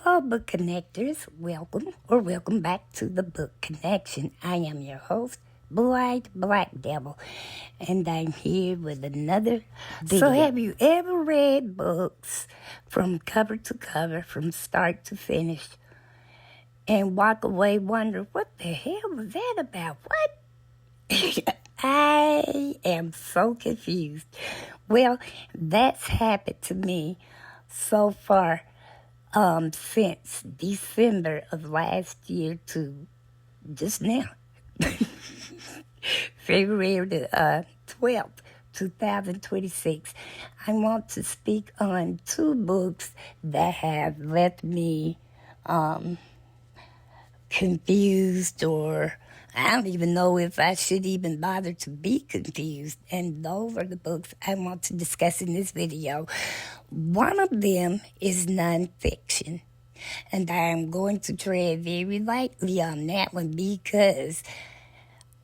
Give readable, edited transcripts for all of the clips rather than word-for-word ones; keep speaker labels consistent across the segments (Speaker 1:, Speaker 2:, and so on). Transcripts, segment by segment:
Speaker 1: Hello, book connectors. Welcome back to the Book Connection. I am your host, Blue-Eyed Black Devil, and I'm here with another video. So have you ever read books from cover to cover, from start to finish, and walk away wonder, what the hell was that about? What? I am so confused. Well, that's happened to me so far since December of last year to just now. February the 12th, 2026. I want to speak on two books that have left me confused, or I don't even know if I should even bother to be confused. And those are the books I want to discuss in this video. One of them is nonfiction, and I'm going to tread very lightly on that one because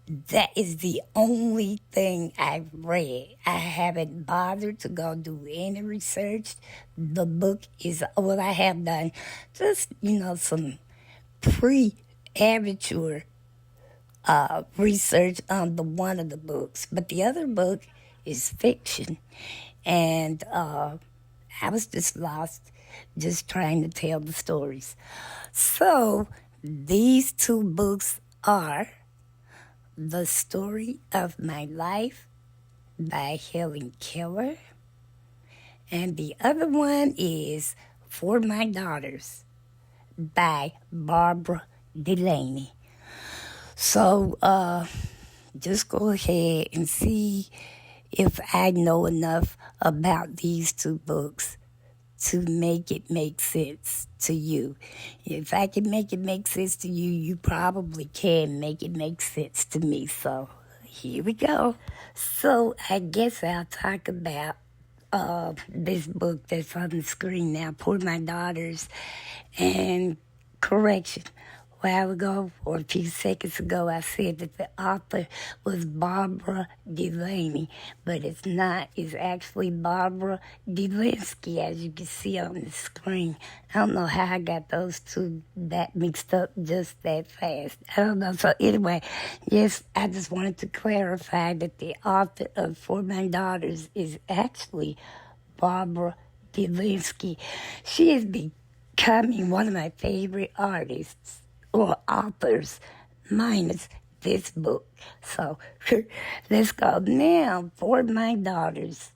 Speaker 1: that is the only thing I've read. I haven't bothered to go do any research. The book is, well, I have done just, some pre-amateur research on the one of the books. But the other book is fiction. And I was just lost, just trying to tell the stories. So these two books are The Story of My Life by Helen Keller, and the other one is For My Daughters by Barbara Delaney. So just go ahead and see if I know enough about these two books to make it make sense to you. If I can make it make sense to you, you probably can make it make sense to me. So here we go. So I guess I'll talk about this book that's on the screen now, For My Daughters. And correction, a while ago, or a few seconds ago, I said that the author was Barbara Delaney, but it's not. It's actually Barbara Delansky, as you can see on the screen. I don't know how I got those two that mixed up just that fast. I don't know. So anyway, yes, I just wanted to clarify that the author of For My Daughters is actually Barbara Delansky. She is becoming one of my favorite artists or authors, minus this book. So let's go. Now, For My Daughters.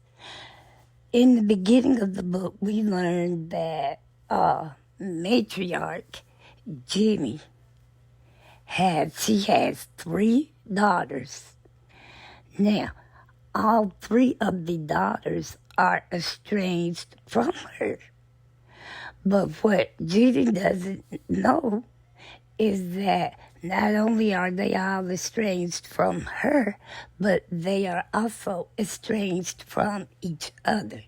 Speaker 1: In the beginning of the book, we learned that matriarch Jenny has 3 daughters. Now, all 3 of the daughters are estranged from her. But what Jenny doesn't know is that not only are they all estranged from her, but they are also estranged from each other.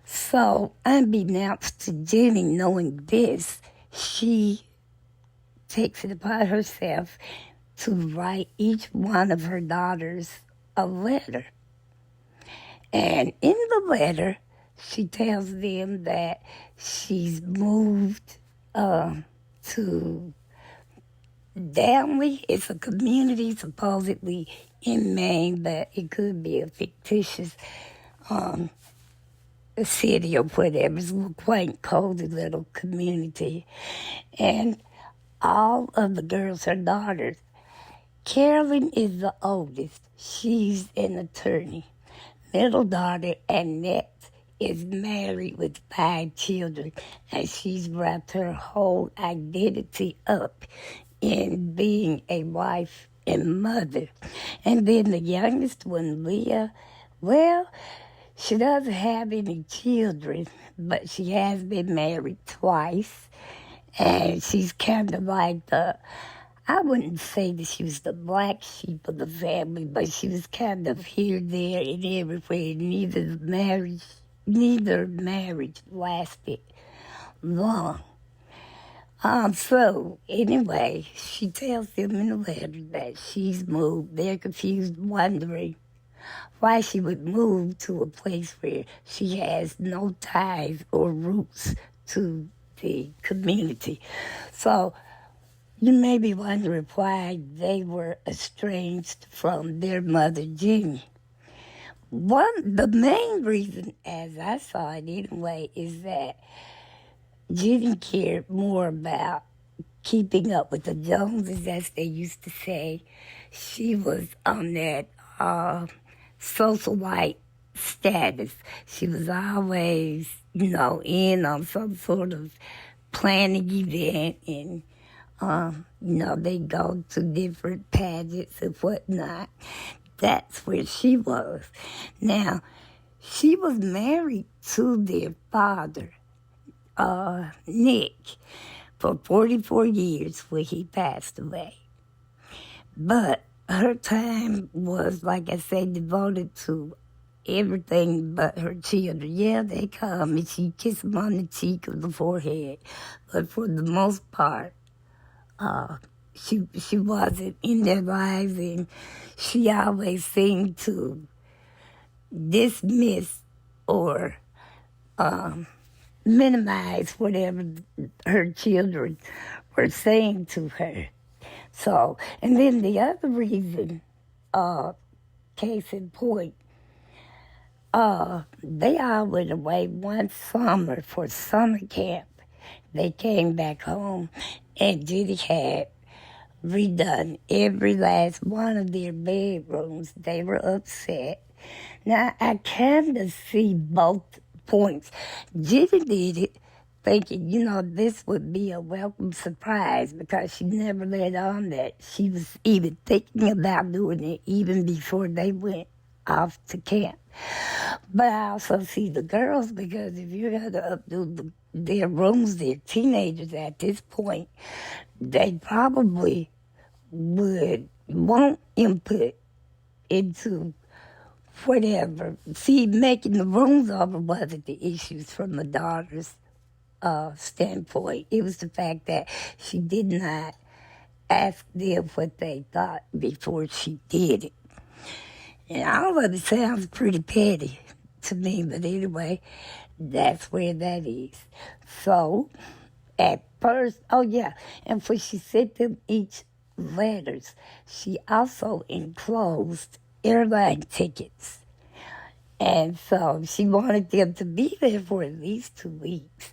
Speaker 1: So, unbeknownst to Jenny knowing this, she takes it upon herself to write each one of her daughters a letter. And in the letter, she tells them that she's moved to Downley. It's a community supposedly in Maine, but it could be a fictitious city or whatever. It's a quaint, cozy little community. And all of the girls are daughters. Carolyn is the oldest. She's an attorney. Middle daughter, Annette, is married with 5 children, and she's wrapped her whole identity up in being a wife and mother. And then the youngest one, Leah, well, she doesn't have any children, but she has been married twice, and she's kind of like I wouldn't say that she was the black sheep of the family, but she was kind of here, there, and everywhere. Neither marriage lasted long. So, anyway, she tells them in a letter that she's moved. They're confused, wondering why she would move to a place where she has no ties or roots to the community. So you may be wondering why they were estranged from their mother, Jeannie. The main reason, as I saw it anyway, is that Jeannie cared more about keeping up with the Joneses, as they used to say. She was on that social white status. She was always, in on some sort of planning event, and they go to different pageants and whatnot. That's where she was. Now, she was married to their father, Nick, for 44 years when he passed away. But her time was, like I said, devoted to everything but her children. Yeah, they come and she kissed them on the cheek or the forehead. But for the most part, she wasn't in their lives, and she always seemed to dismiss or minimize whatever her children were saying to her. So, and then the other reason, case in point, they all went away one summer for summer camp. They came back home, and Judy had redone every last one of their bedrooms. They were upset. Now, I kind of see both points. Judy did it thinking, this would be a welcome surprise, because she never let on that she was even thinking about doing it even before they went off to camp. But I also see the girls, because if you're going to updo their rooms, they're teenagers at this point, they probably would want input into whatever. See, making the rooms over wasn't the issues from the daughter's standpoint. It was the fact that she did not ask them what they thought before she did it. And all of it sounds pretty petty to me, but anyway, that's where that is. So, at first, and when she sent them each letters, she also enclosed airline tickets. And so she wanted them to be there for at least 2 weeks.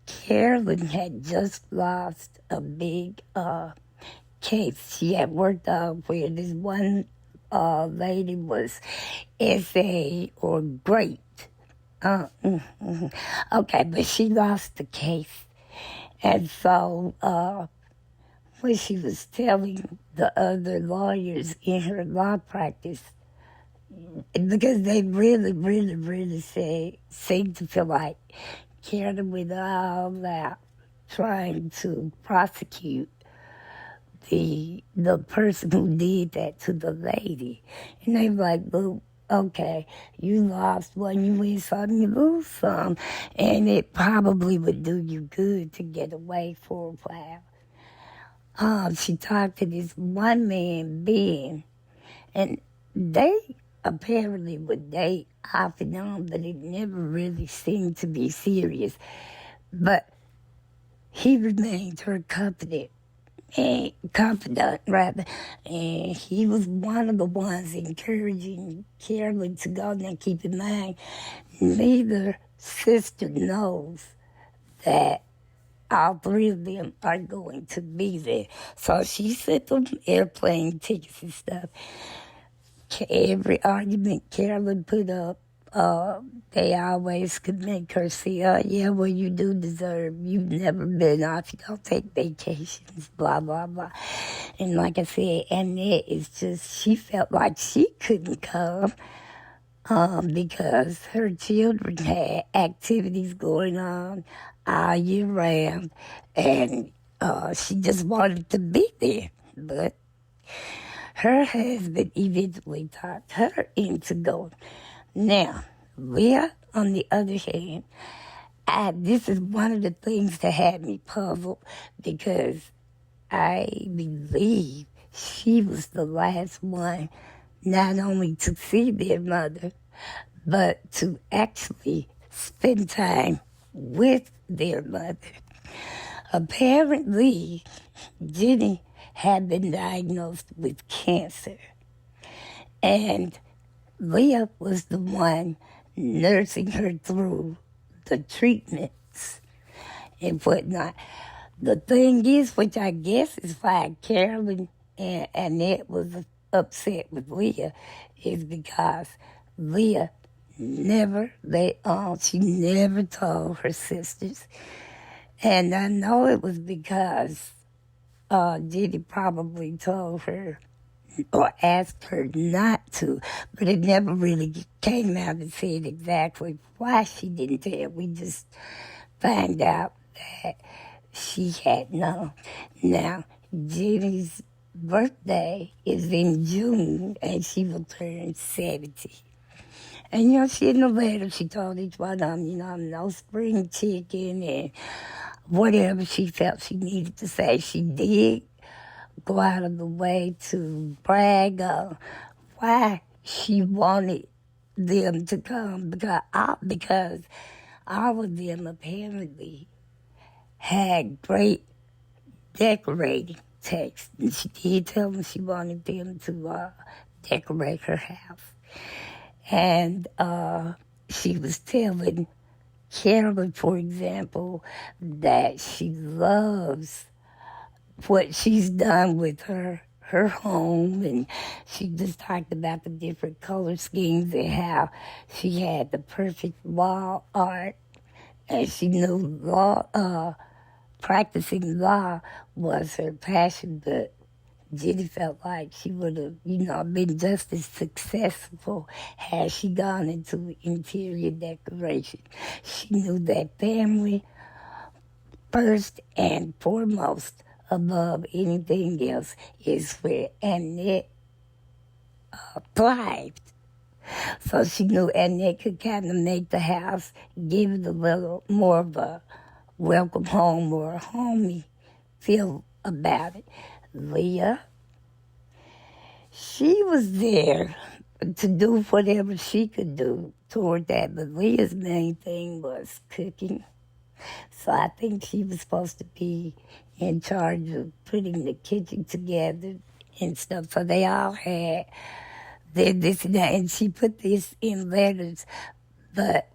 Speaker 1: Carolyn had just lost a big case she had worked on, where this one lady was SA or great. Okay, but she lost the case. And so when she was telling the other lawyers in her law practice, because they really, really, really seemed to feel like Carolyn was all out trying to prosecute the person who did that to the lady. And they were like, well, okay, you lost one, you win some, you lose some, and it probably would do you good to get away for a while. She talked to this one man, Ben, and they apparently would date off and on, but it never really seemed to be serious. But he remained her confidant, and he was one of the ones encouraging Carolyn to go. Now, keep in mind, neither sister knows that all three of them are going to be there. So she sent them airplane tickets and stuff. Every argument Carolyn put up, they always could make her see, you do deserve, you've never been off, you don't take vacations, blah, blah, blah. And like I said, Annette is just, she felt like she couldn't come because her children had activities going on all year round, and she just wanted to be there. But her husband eventually talked her into going. Now, Leah, on the other hand, this is one of the things that had me puzzled, because I believe she was the last one not only to see their mother, but to actually spend time with their mother. Apparently, Jenny had been diagnosed with cancer, and Leah was the one nursing her through the treatments and whatnot. The thing is, which I guess is why Carolyn and Annette was upset with Leah, is because Leah never let on. She never told her sisters. And I know it was because Jenny probably told her or asked her not to, but it never really came out and said exactly why she didn't tell. We just find out that she had known. Now, Jenny's birthday is in June, and she will turn 70. And, she in the letter, she told each one of them, I'm no spring chicken and whatever she felt she needed to say. She did go out of the way to brag on why she wanted them to come, because all of them apparently had great decorating taste. And she did tell them she wanted them to decorate her house. And she was telling Carolyn, for example, that she loves what she's done with her home, and she just talked about the different color schemes and how she had the perfect wall art, and she knew practicing law was her passion, but Jenny felt like she would have, been just as successful had she gone into interior decoration. She knew that family first and foremost above anything else is where Annette thrived. So she knew Annette could kind of make the house, give it a little more of a welcome home or a homey feel about it. Leah, she was there to do whatever she could do toward that, but Leah's main thing was cooking. So I think she was supposed to be in charge of putting the kitchen together and stuff. So they all had this and that, and she put this in letters. But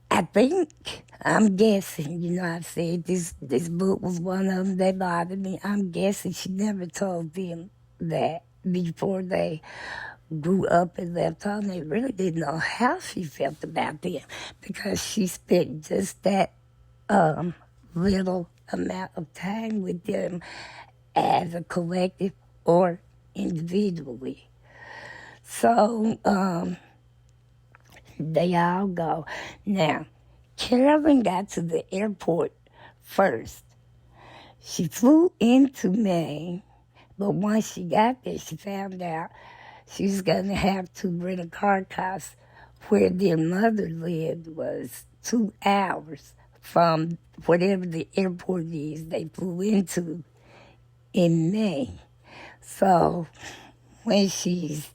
Speaker 1: I think, I'm guessing, I said this book was one of them that bothered me. I'm guessing she never told them that before they grew up and left home. They really didn't know how she felt about them because she spent just that little amount of time with them as a collective or individually. So they all go. Now, Carolyn got to the airport first. She flew into Maine, but once she got there, she found out she was going to have to rent a car because where their mother lived was 2 hours from whatever the airport is they flew into in Maine. So when she's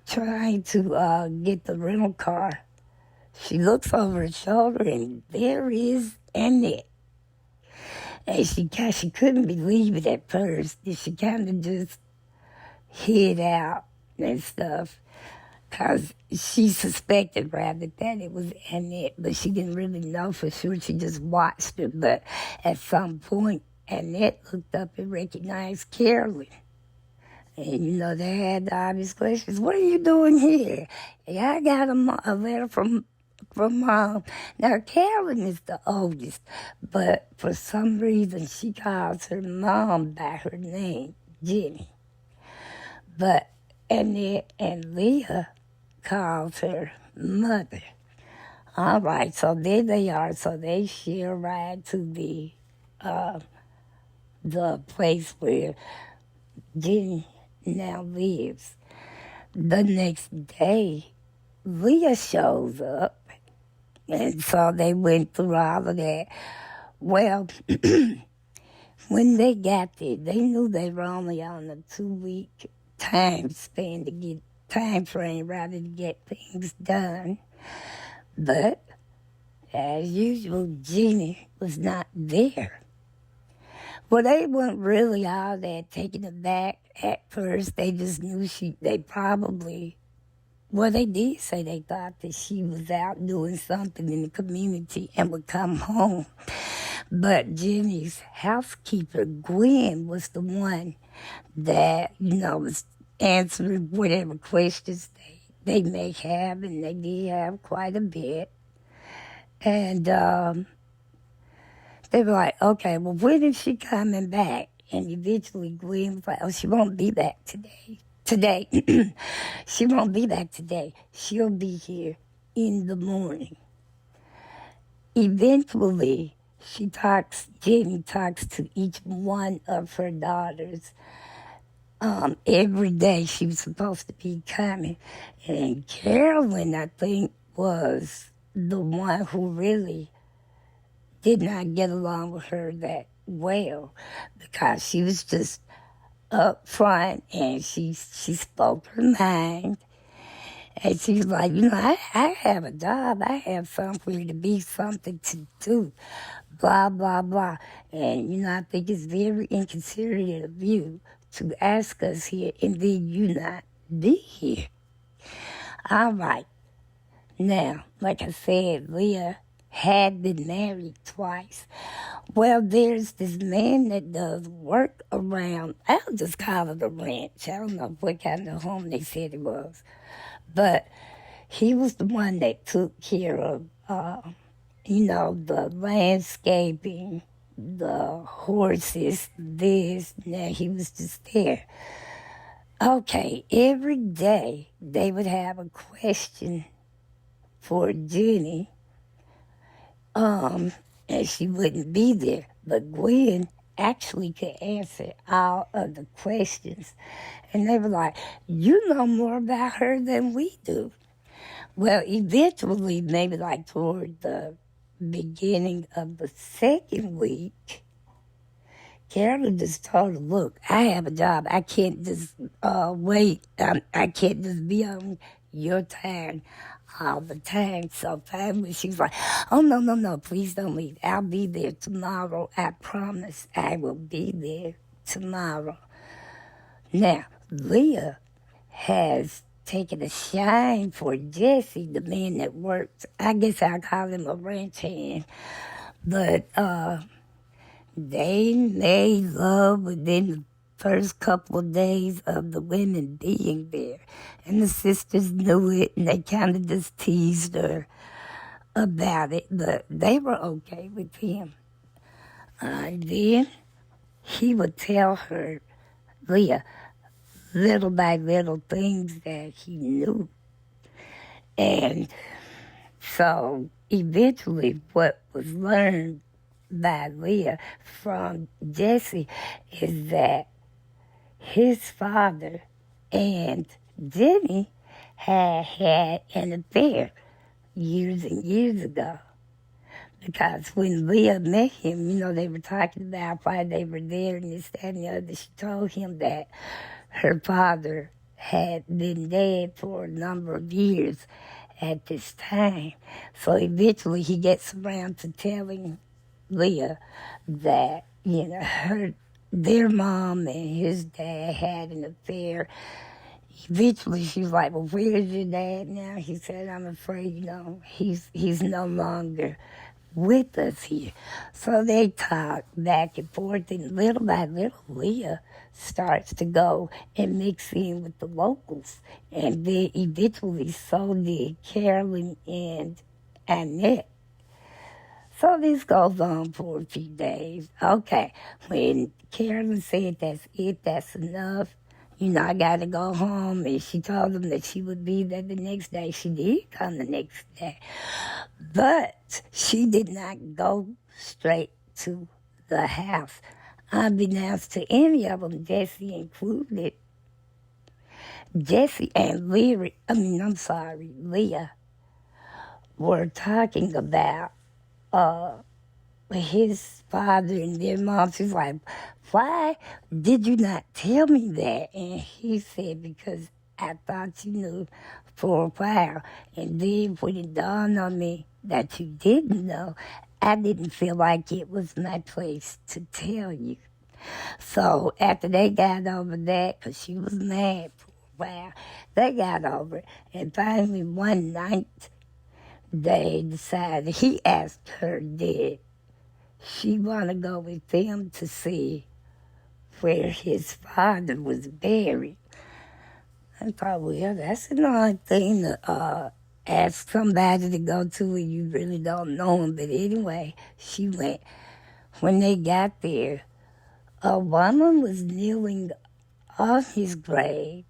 Speaker 1: trying to get the rental car, she looks over her shoulder and there is Annette. And she couldn't believe it at first. She kind of just hid out and stuff because she suspected rather that it was Annette, but she didn't really know for sure. She just watched her. But at some point, Annette looked up and recognized Carolyn. And, they had the obvious questions. What are you doing here? Yeah, I got a letter from Mom. Now, Carolyn is the oldest, but for some reason she calls her mom by her name, Jenny. But Annette and Leah calls her mother. All right, so there they are. So they share a ride to the place where Jenny now lives. The next day, Leah shows up. And so they went through all of that. Well, when they got there, they knew they were only on a 2-week time frame rather to get things done. But As usual, Jeannie was not there. Well, they weren't really all that taken aback at first. They just knew they probably, well, they did say they thought that she was out doing something in the community and would come home. But Jenny's housekeeper, Gwen, was the one that, was answering whatever questions they may have, and they did have quite a bit. And they were like, okay, well, when is she coming back? And eventually Gwen was like, oh, she won't be back today. She won't be back today. She'll be here in the morning. Eventually, Jenny talks to each one of her daughters. Every day she was supposed to be coming. And Carolyn, I think, was the one who really did not get along with her that well, because she was just up front and she spoke her mind. And she was like, I have a job. I have somewhere to be, something to do, blah, blah, blah. And, I think it's very inconsiderate of you to ask us here and then you not be here. All right. Now, like I said, Leah had been married twice. Well, there's this man that does work around, I'll just call it a ranch. I don't know what kind of home they said it was. But he was the one that took care of, the landscaping, the horses, this. Now he was just there. Okay, every day they would have a question for Jenny, and she wouldn't be there. But Gwen actually could answer all of the questions. And they were like, you know more about her than we do. Well, eventually, maybe like toward the beginning of the second week, Carolyn just told her, look, I have a job. I can't just wait. I can't just be on your time all the time. So finally she was like, oh, no, please don't leave. I'll be there tomorrow. I promise I will be there tomorrow. Now, Leah has taken a shine for Jesse, the man that works. I guess I'll call him a ranch hand. But they made love within the first couple of days of the women being there. And the sisters knew it, and they kind of just teased her about it. But they were okay with him. Then he would tell her, Leah, little by little things that he knew. And so eventually what was learned by Leah from Jesse is that his father and Jenny had an affair years and years ago. Because when Leah met him, they were talking about why they were there and this, that, and the other. She told him that her father had been dead for a number of years at this time. So eventually he gets around to telling Leah that, their mom and his dad had an affair. Eventually she was like, well, where's your dad now? He said, I'm afraid, he's no longer with us here. So they talk back and forth, and little by little Leah starts to go and mix in with the locals. And then eventually so did Carolyn and Annette. So this goes on for a few days. Okay, when Carolyn said that's it, that's enough, I got to go home. And she told them that she would be there the next day. She did come the next day. But she did not go straight to the house. Unbeknownst to any of them, Jesse included, Jesse and Leah were talking about his father and their mom. She's like, why did you not tell me that? And he said, because I thought you knew for a while. And then when it dawned on me that you didn't know, I didn't feel like it was my place to tell you. So after they got over that, because she was mad for a while, they got over it. And finally one night, they decided, he asked her, did she want to go with them to see where his father was buried? I thought, well, that's an odd thing to ask somebody to go to when you really don't know him. But anyway, she went. When they got there, a woman was kneeling on his grave.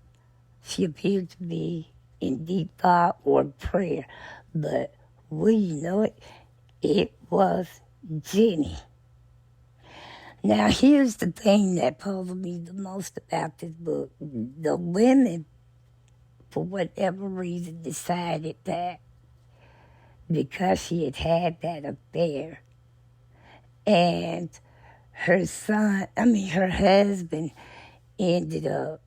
Speaker 1: She appeared to be in deep thought or prayer. But will you know it? It was Jenny. Now, here's the thing that puzzled me the most about this book. The women, for whatever reason, decided that because she had had that affair and her husband ended up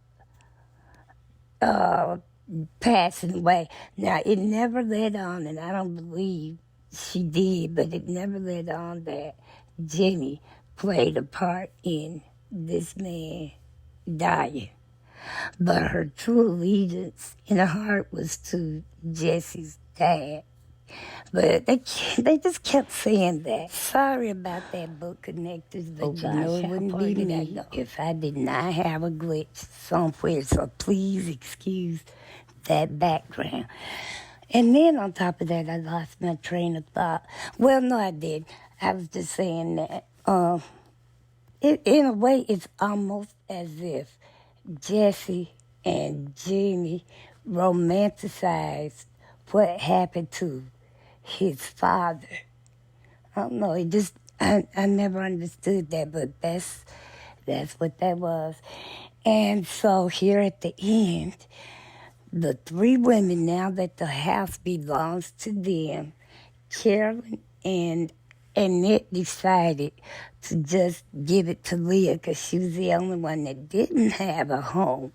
Speaker 1: passing away. Now, it never led on, and I don't believe she did, but it never led on that Jenny played a part in this man dying. But her true allegiance in her heart was to Jesse's dad. But they just kept saying that. Sorry about that, book connectors, but you know it wouldn't be me if I did not have a glitch somewhere. So please excuse that background. And then on top of that, I lost my train of thought. Well, no, I did. I was just saying that in a way, it's almost as if Jesse and Jimmy romanticized what happened to his father. I don't know. I never understood that, but that's what that was. And so here at the end, the three women, now that the house belongs to them, Carolyn and Annette decided to just give it to Leah because she was the only one that didn't have a home.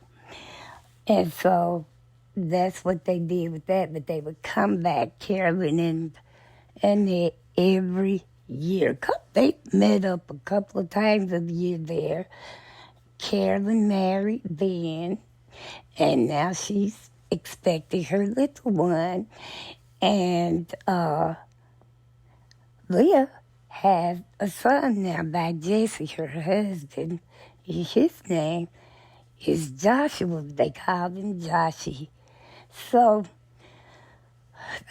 Speaker 1: And so that's what they did with that. But they would come back, Carolyn and Annette, every year. They met up a couple of times a year there. Carolyn married Ben, and now she's expecting her little one. And Leah has a son now by Jesse, her husband. His name is Joshua. They called him Joshy. So,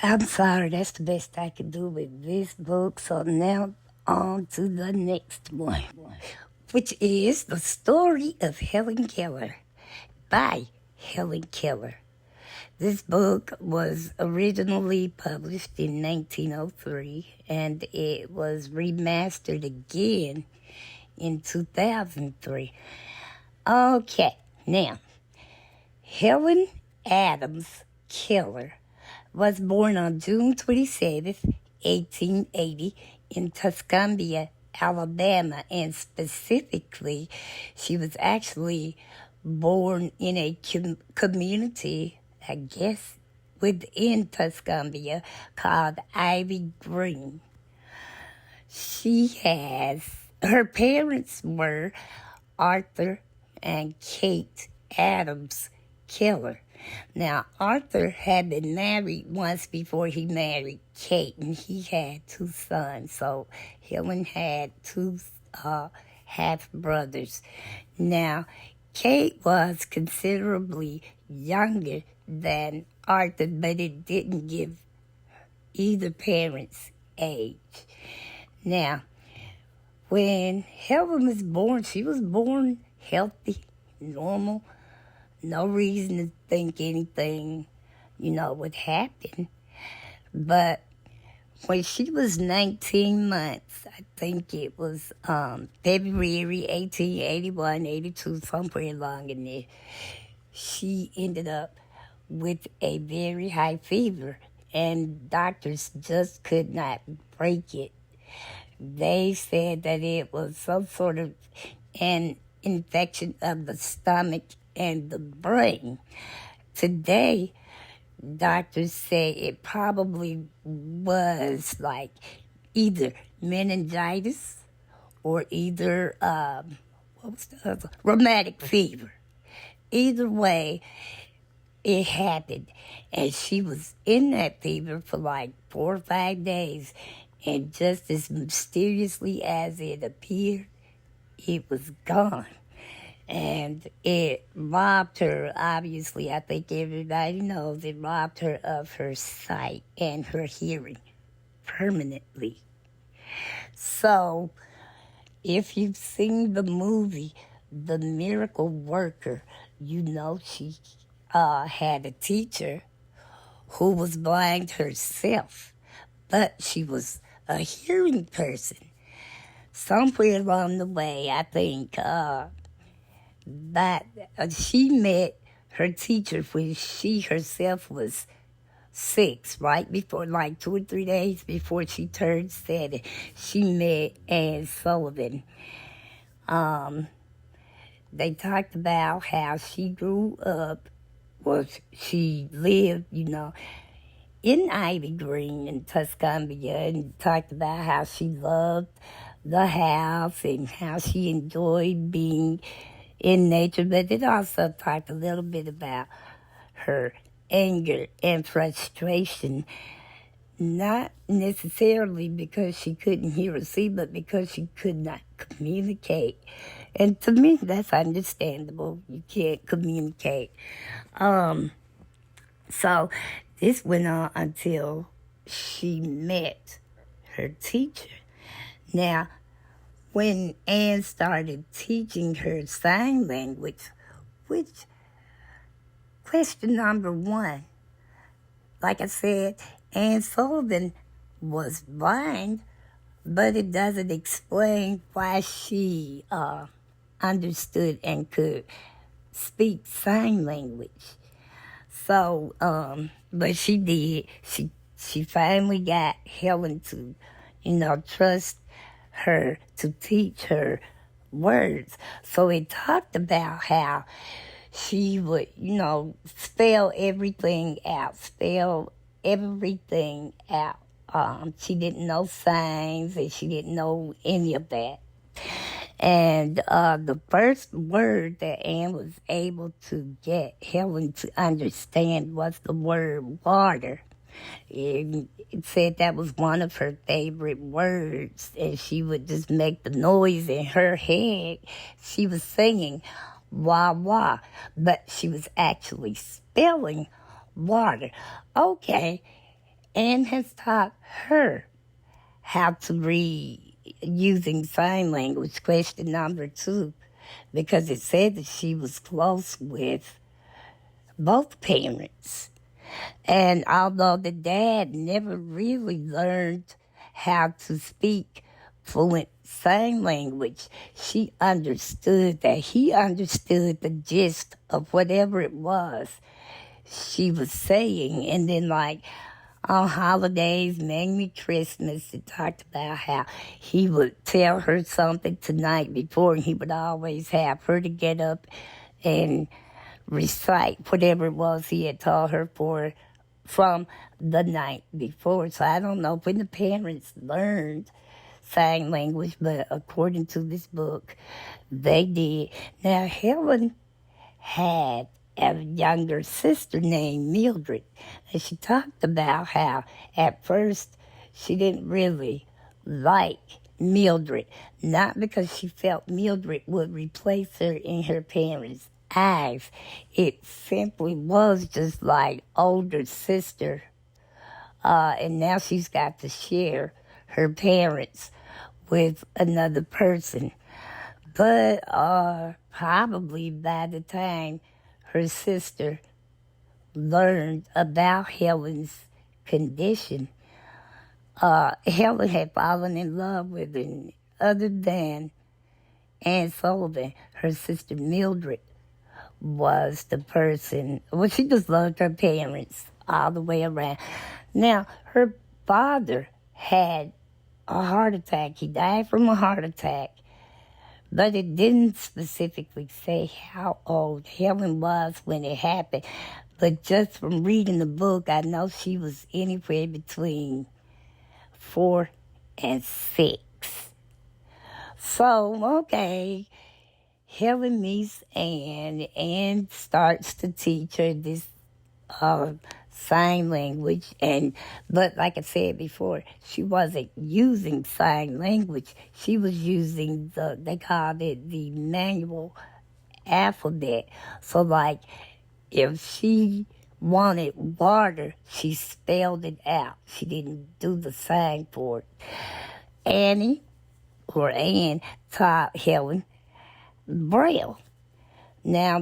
Speaker 1: I'm sorry, that's the best I could do with this book. So now on to the next one, which is The Story of Helen Keller by Helen Keller. This book was originally published in 1903, and it was remastered again in 2003. Okay, now, Helen Adams Keller was born on June 27th, 1880, in Tuscumbia, Alabama, and specifically, she was actually born in a community, I guess, within Tuscumbia called Ivy Green. Her parents were Arthur and Kate Adams Keller. Now, Arthur had been married once before he married Kate, and he had two sons. So Helen had two half-brothers. Now, Kate was considerably younger than Arthur, but it didn't give either parent's age. Now, when Helen was born, she was born healthy, normal, no reason to think anything, would happen. But when she was 19 months, I think it was February 1881, 82, somewhere along in there, she ended up with a very high fever, and doctors just could not break it. They said that it was some sort of an infection of the stomach and the brain. Today, doctors say it probably was like either meningitis or either what was the other? Rheumatic fever. Either way, it happened, and she was in that fever for like 4 or 5 days, and just as mysteriously as it appeared, it was gone. And it robbed her, obviously, I think everybody knows, it robbed her of her sight and her hearing permanently. So, if you've seen the movie The Miracle Worker, you know she had a teacher who was blind herself, but she was a hearing person. Somewhere along the way, I think that she met her teacher when she herself was 6, right before, like 2 or 3 days before she turned 7. She met Anne Sullivan. They talked about how she grew up, well, she lived, in Ivy Green in Tuscumbia, and talked about how she loved the house and how she enjoyed being in nature, but it also talked a little bit about her anger and frustration, not necessarily because she couldn't hear or see, but because she could not communicate. And to me, that's understandable. You can't communicate. So this went on until she met her teacher. Now, when Anne started teaching her sign language, which, question number one, like I said, Anne Sullivan was blind, but it doesn't explain why she understood and could speak sign language. So, but she did. She finally got Helen to, trust her to teach her words. So it talked about how she would, spell everything out. She didn't know signs, and she didn't know any of that. And the first word that Anne was able to get Helen to understand was the word water. It said that was one of her favorite words, and she would just make the noise in her head. She was singing wah wah, but she was actually spelling water. Okay, Anne has taught her how to read using sign language, question number 2, because it said that she was close with both parents. And although the dad never really learned how to speak fluent sign language, she understood that he understood the gist of whatever it was she was saying. And then, like, on holidays, mainly Christmas, it talked about how he would tell her something tonight before, and he would always have her to get up and recite whatever it was he had taught her from the night before. So I don't know when the parents learned sign language, but according to this book, they did. Now, Helen had a younger sister named Mildred, and she talked about how at first she didn't really like Mildred, not because she felt Mildred would replace her in her parents' eyes. It simply was just like older sister, and now she's got to share her parents with another person. But probably by the time her sister learned about Helen's condition, Helen had fallen in love with him. Other than Anne Sullivan, her sister Mildred was the person. Well, she just loved her parents all the way around. Now, her father had a heart attack. He died from a heart attack. But it didn't specifically say how old Helen was when it happened. But just from reading the book, I know she was anywhere between 4 and 6. So, okay, Helen meets Anne. Anne starts to teach her this uh, sign language, but like I said before, she wasn't using sign language. She was using they called it the manual alphabet. So, like, if she wanted water, she spelled it out. She didn't do the sign for it. Annie, or Anne, taught Helen Braille. Now,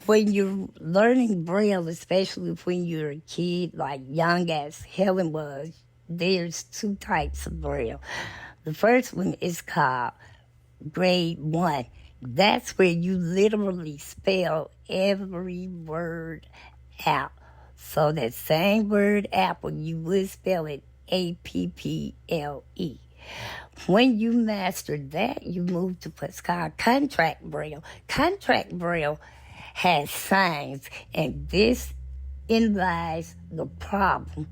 Speaker 1: when you're learning Braille, especially when you're a kid, like young as Helen was, there's 2 types of Braille. The first one is called grade 1. That's where you literally spell every word out. So that same word apple, you would spell it Apple. When you master that, you move to what's called contract Braille. Contract Braille has signs, and this lies the problem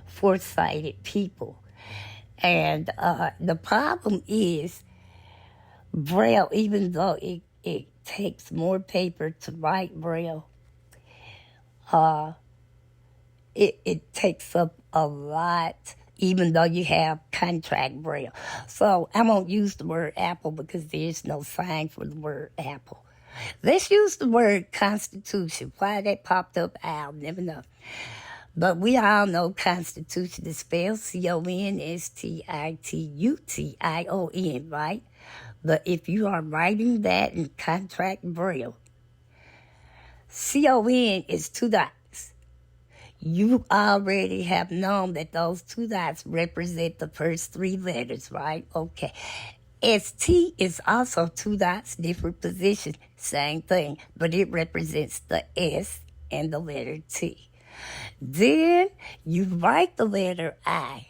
Speaker 1: for sighted people. And the problem is Braille, even though it takes more paper to write Braille, it takes up a lot, even though you have contract Braille. So I won't use the word apple because there's no sign for the word apple. Let's use the word Constitution. Why that popped up, I'll never know. But we all know Constitution is spelled Constitution, right? But if you are writing that in contract Braille, CON is 2 dots. You already have known that those 2 dots represent the first 3 letters, right? Okay. ST is also 2 dots, different position, same thing, but it represents the S and the letter T. Then you write the letter I.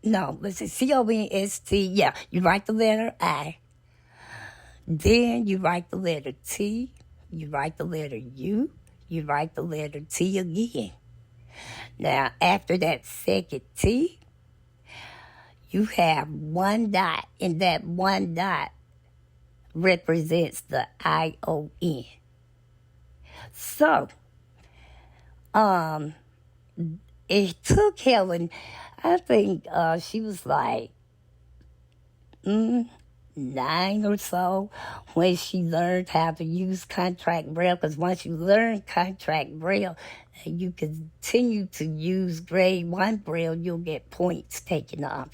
Speaker 1: No, let's see, CONST, yeah, you write the letter I. Then you write the letter T, you write the letter U, you write the letter T again. Now, after that second T, you have 1 dot, and that 1 dot represents the ION. So, it took Helen, I think she was like 9 or so when she learned how to use contract Braille, because once you learn contract Braille and you continue to use grade 1 Braille, you'll get points taken off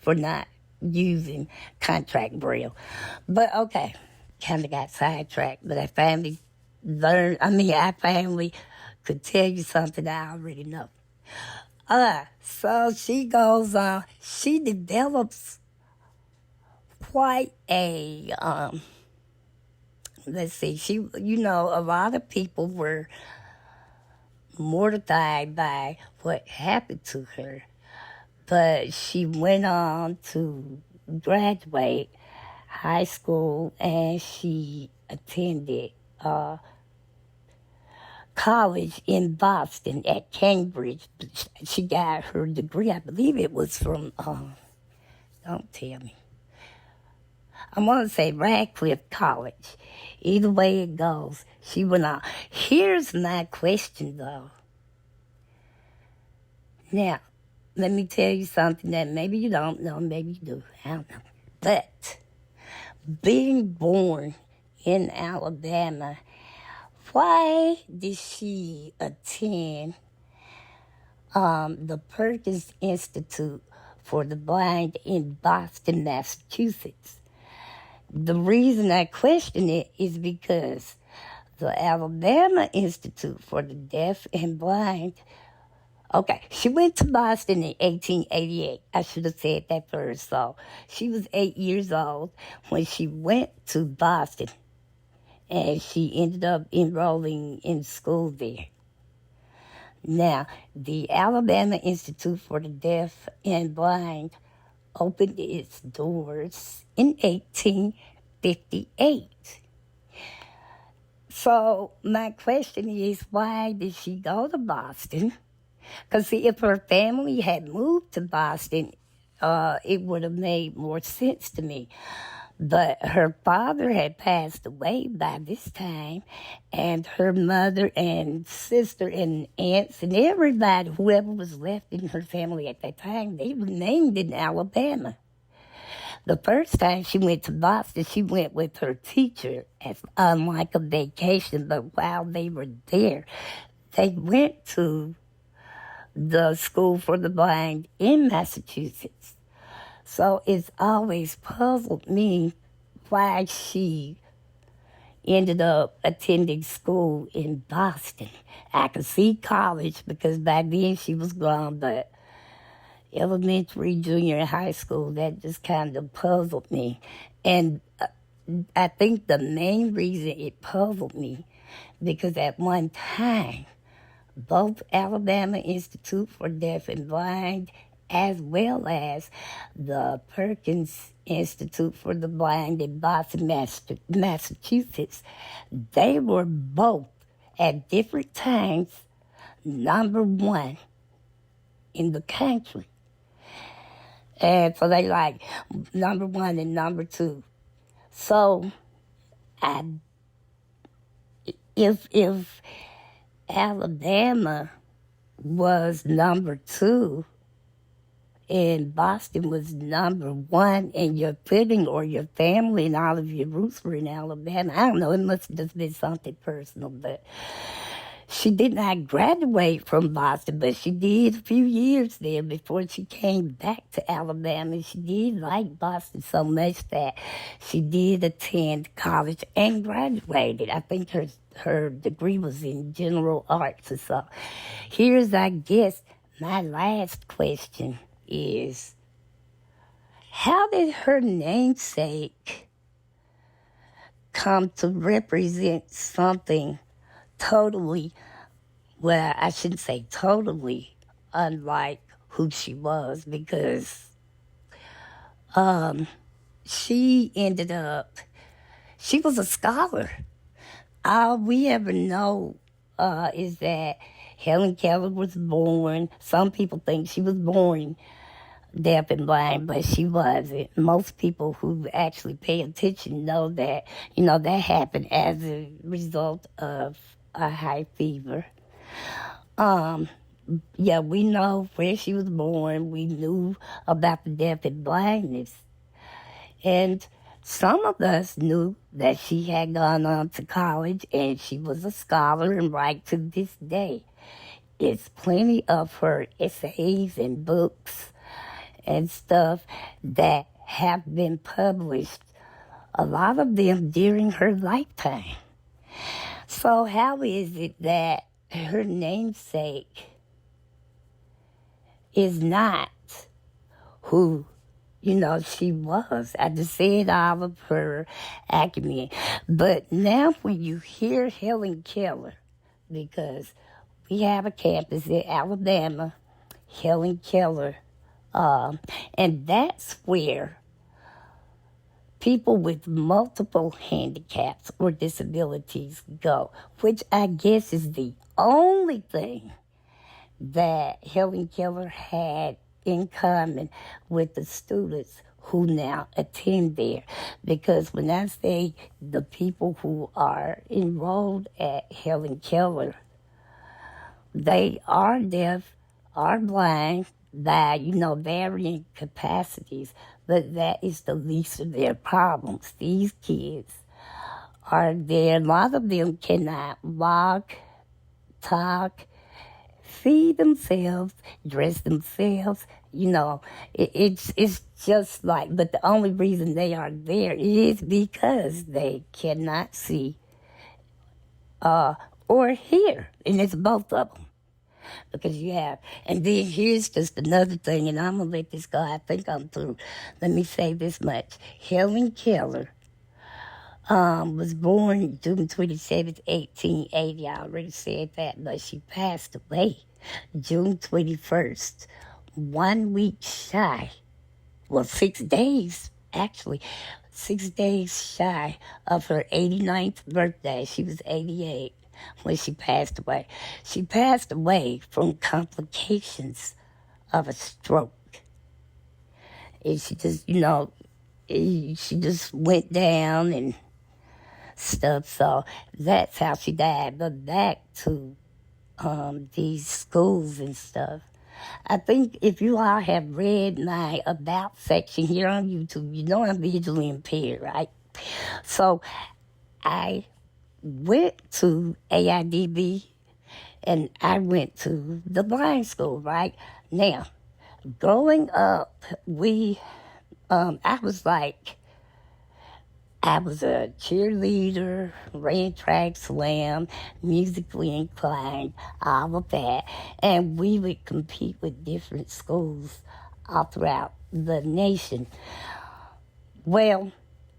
Speaker 1: for not using contract Braille. But okay, kind of got sidetracked, but I finally could tell you something I already know. So she goes on, she develops quite a, let's see, a lot of people were mortified by what happened to her, but she went on to graduate high school, and she attended college in Boston at Cambridge. She got her degree, I believe it was from, don't tell me, I want to say Radcliffe College. Either way it goes, she went on. Here's my question, though. Now, let me tell you something that maybe you don't know, maybe you do, I don't know. But being born in Alabama, why did she attend the Perkins Institute for the Blind in Boston, Massachusetts? The reason I question it is because the Alabama Institute for the Deaf and Blind, okay, she went to Boston in 1888. I should have said that first. So she was 8 years old when she went to Boston, and she ended up enrolling in school there. Now, the Alabama Institute for the Deaf and Blind opened its doors in 1858. So my question is, why did she go to Boston? Because see, if her family had moved to Boston, it would have made more sense to me. But her father had passed away by this time, and her mother and sister and aunts and everybody, whoever was left in her family at that time, they remained in Alabama. The first time she went to Boston, she went with her teacher as like a vacation, but while they were there, they went to the School for the Blind in Massachusetts. So it's always puzzled me why she ended up attending school in Boston. I could see college because by then she was gone, but elementary, junior, and high school, that just kind of puzzled me. And I think the main reason it puzzled me, because at one time, both Alabama Institute for Deaf and Blind as well as the Perkins Institute for the Blind in Boston, Massachusetts, they were both at different times #1 in the country. And so they like #1 and #2. So if Alabama was #2 and Boston was #1, and your footing or your family and all of your roots were in Alabama, I don't know, it must have just been something personal, but she did not graduate from Boston, but she did a few years there before she came back to Alabama. She did like Boston so much that she did attend college and graduated. I think her degree was in general arts or so. Here's, I guess, my last question is, how did her namesake come to represent something totally, well, I shouldn't say totally, unlike who she was, because she was a scholar. All we ever know is that Helen Keller was born. Some people think she was born deaf and blind, but she wasn't. Most people who actually pay attention know that, that happened as a result of a high fever. Yeah, we know where she was born. We knew about the deaf and blindness. And some of us knew that she had gone on to college and she was a scholar, and right to this day, it's plenty of her essays and books and stuff that have been published, a lot of them during her lifetime. So how is it that her namesake is not who, she was? I just said all of her acumen. But now when you hear Helen Keller, because we have a campus in Alabama, Helen Keller, and that's where people with multiple handicaps or disabilities go, which I guess is the only thing that Helen Keller had in common with the students who now attend there. Because when I say the people who are enrolled at Helen Keller, they are deaf, are blind by, varying capacities, but that is the least of their problems. These kids are there. A lot of them cannot walk, talk, feed themselves, dress themselves. It's just like, but the only reason they are there is because they cannot see or hear, and it's both of them. Because you have, and then here's just another thing, and I'm gonna let this go. I think I'm through. Let me say this much: Helen Keller was born June 27th, 1880. I already said that, but she passed away June 21st, 1 week shy. Well, 6 days actually. 6 days shy of her 89th birthday. She was 88 when she passed away. She passed away from complications of a stroke. And she just, she just went down and stuff. So that's how she died. But back to these schools and stuff. I think if you all have read my About section here on YouTube, you know I'm visually impaired, right? So I went to AIDB and I went to the blind school, right? Now, growing up, I was a cheerleader, ran track, slam, musically inclined, all of that. And we would compete with different schools all throughout the nation. Well,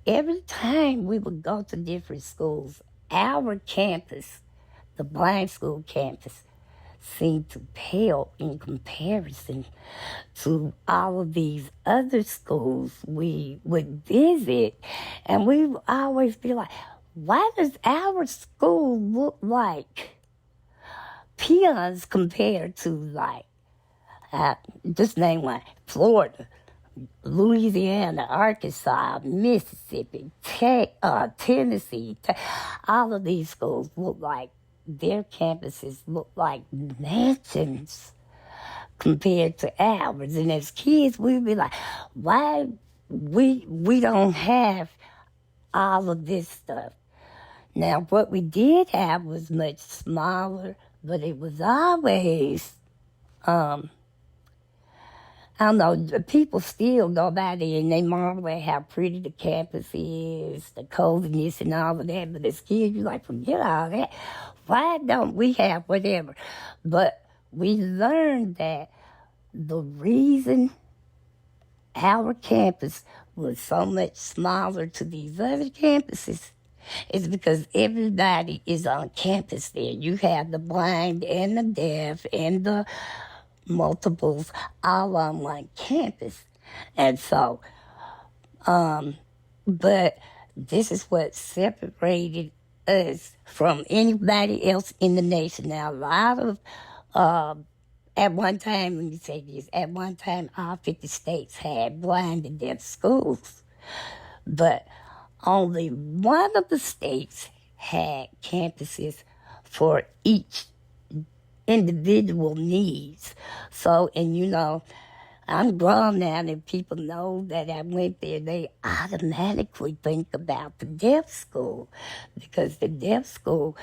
Speaker 1: every time we would go to different schools, our campus, the blind school campus, seemed to pale in comparison to all of these other schools we would visit. And we would always be like, why does our school look like peons compared to just name one, Florida, Louisiana, Arkansas, Mississippi, Tennessee. All of these schools look like their campuses look like mansions compared to ours. And as kids, we'd be like, why we don't have all of this stuff? Now, what we did have was much smaller, but it was always, I don't know, people still go by there and they marvel at how pretty the campus is, the coziness and all of that. But as kids, you're like, forget all that. Why don't we have whatever? But we learned that the reason our campus was so much smaller to these other campuses is because everybody is on campus there. You have the blind and the deaf and the multiples all on one campus. And so, but this is what separated us from anybody else in the nation. Now, a lot of, at one time, let me say this, at one time all 50 states had blind and deaf schools. But only one of the states had campuses for each individual needs. So, and I'm grown now, and people know that I went there, they automatically think about the deaf school because the deaf school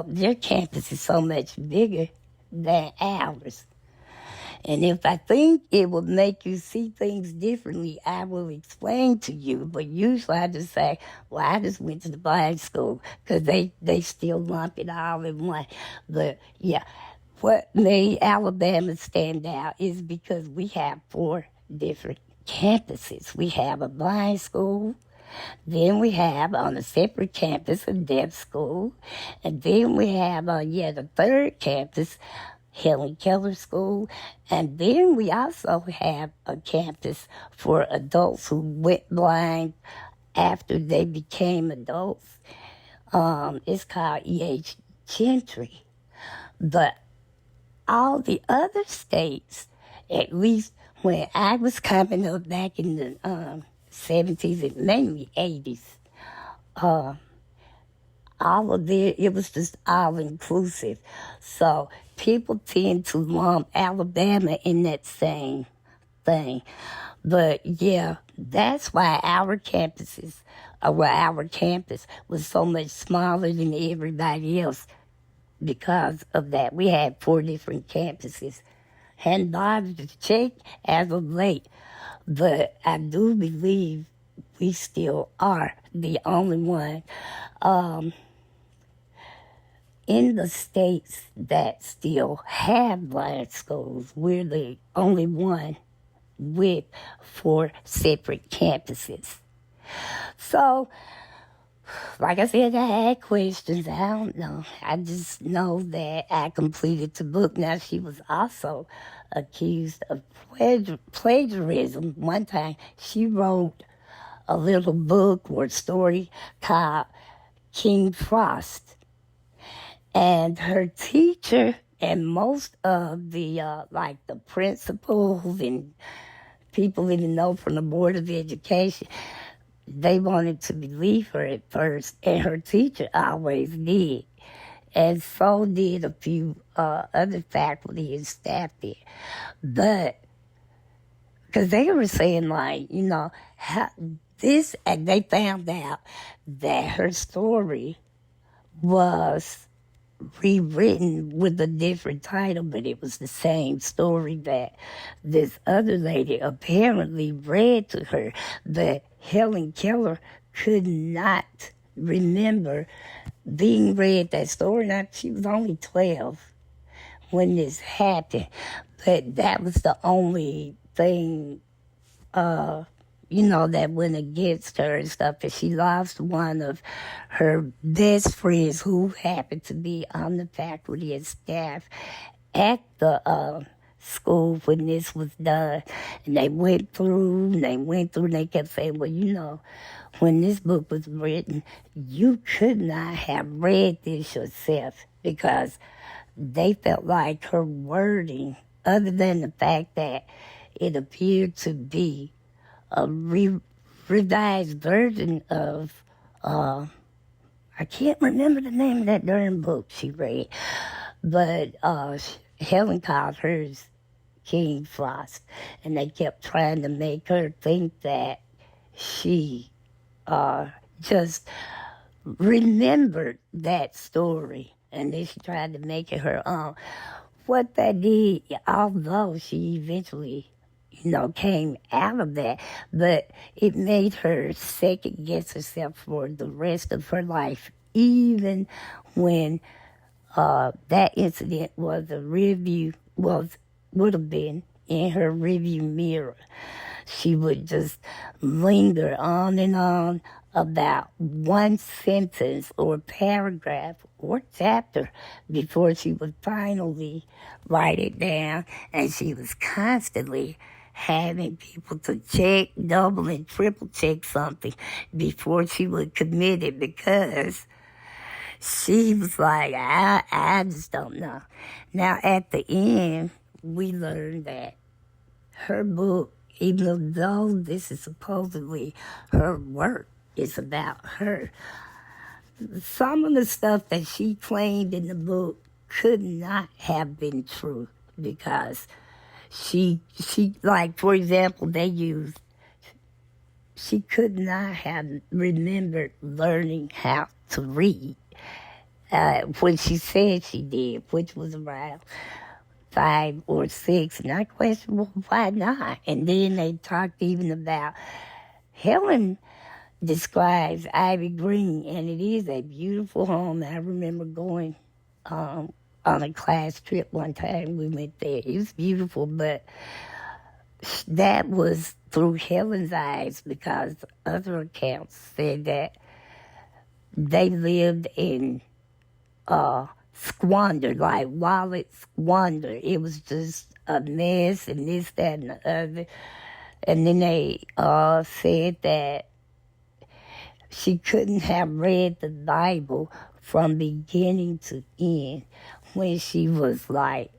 Speaker 1: their campus is so much bigger than ours. And if I think it will make you see things differently, I will explain to you. But usually I just say, well, I just went to the blind school because they still lump it all in one. But yeah, what made Alabama stand out is because we have 4 different campuses. We have a blind school. Then we have on a separate campus a deaf school. And then we have, the third campus, Helen Keller School. And then we also have a campus for adults who went blind after they became adults. It's called E.H. Gentry. But all the other states, at least when I was coming up back in the 70s and mainly 80s, it was just all inclusive. So people tend to lump Alabama in that same thing. But yeah, that's why our campus was so much smaller than everybody else because of that. We had 4 different campuses. Hadn't bothered to check as of late, but I do believe we still are the only one in the states that still have blind schools. We're the only one with 4 separate campuses. So, like I said, I had questions. I don't know. I just know that I completed the book. Now, she was also accused of plagiarism. One time, she wrote a little book or story called King Frost. And her teacher and most of the, like the principals and people even know from the Board of Education, they wanted to believe her at first, and her teacher always did. And so did a few other faculty and staff there. But, because they were saying, like, you know, how this, and they found out that her story was rewritten with a different title, but it was the same story that this other lady apparently read to her. But Helen Keller could not remember being read that story. Now, she was only 12 when this happened, but that was the only thing you know, that went against her and stuff. And she lost one of her best friends who happened to be on the faculty and staff at the school when this was done. And they went through, and they kept saying, well, you know, when this book was written, you could not have read this yourself, because they felt like her wording, other than the fact that it appeared to be a revised version of, I can't remember the name of that darn book she read, but Helen called hers King Frost, and they kept trying to make her think that she just remembered that story, and then she tried to make it her own. What that did, although she eventually, you know, came out of that, but it made her second guess herself for the rest of her life, even when that incident was would have been in her review mirror. She would just linger on and on about one sentence or paragraph or chapter before she would finally write it down, and she was constantly having people to check, double and triple check something before she would commit it, because she was like, I just don't know. Now, at the end, we learned that her book, even though this is supposedly her work, it's about her, some of the stuff that she claimed in the book could not have been true, because she like, for example, she could not have remembered learning how to read when she said she did, which was around 5 or 6. And I questioned, well, why not? And then they talked even about, Helen describes Ivy Green, and it is a beautiful home. I remember going on a class trip one time. We went there. It was beautiful, but that was through Helen's eyes, because other accounts said that they lived in squander, like wallet squander. It was just a mess and this, that, and the other. And then they said that she couldn't have read the Bible from beginning to end. When she was like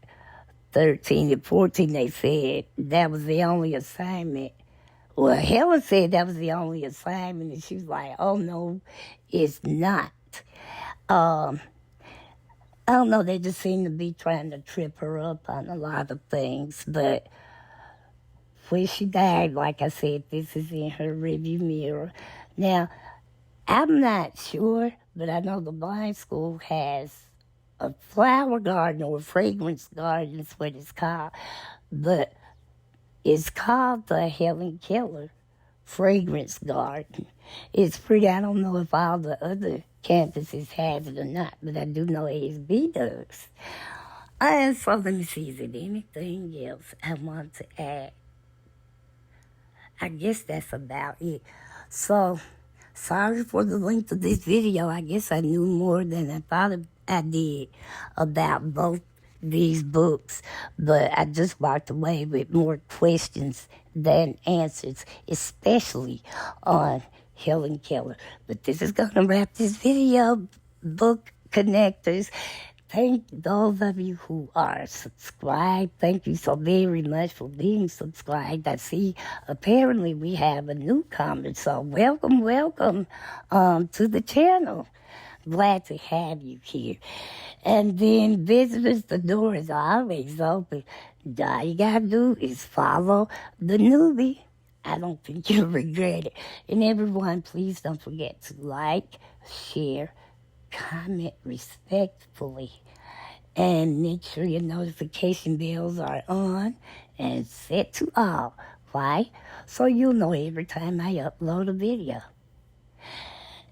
Speaker 1: 13 and 14, they said that was the only assignment. Well, Helen said that was the only assignment, and she was like, oh, no, it's not. I don't know, they just seem to be trying to trip her up on a lot of things, but when she died, like I said, this is in her review mirror. Now, I'm not sure, but I know the blind school has a flower garden or fragrance garden is what it's called, but it's called the Helen Keller Fragrance Garden. It's pretty. I don't know if all the other campuses have it or not, but I do know ASB does. And so let me see, is there anything else I want to add? I guess that's about it. So, sorry for the length of this video. I guess I knew more than I thought I did about both these books, but I just walked away with more questions than answers, especially on Helen Keller. But this is going to wrap this video, book connectors. Thank those of you who are subscribed. Thank you so very much for being subscribed. I see apparently we have a newcomer, so welcome to the channel. Glad to have you here. And then visitors, the door is always open. All you gotta do is follow the newbie. I don't think you'll regret it. And everyone, please don't forget to like, share, comment respectfully, and make sure your notification bells are on and set to all. Why? So you'll know every time I upload a video.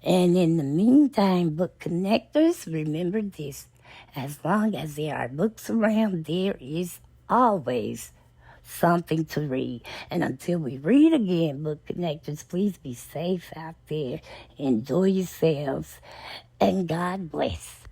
Speaker 1: And in the meantime, book connectors, remember this. As long as there are books around, there is always something to read. And until we read again, book connectors, please be safe out there. Enjoy yourselves. And God bless.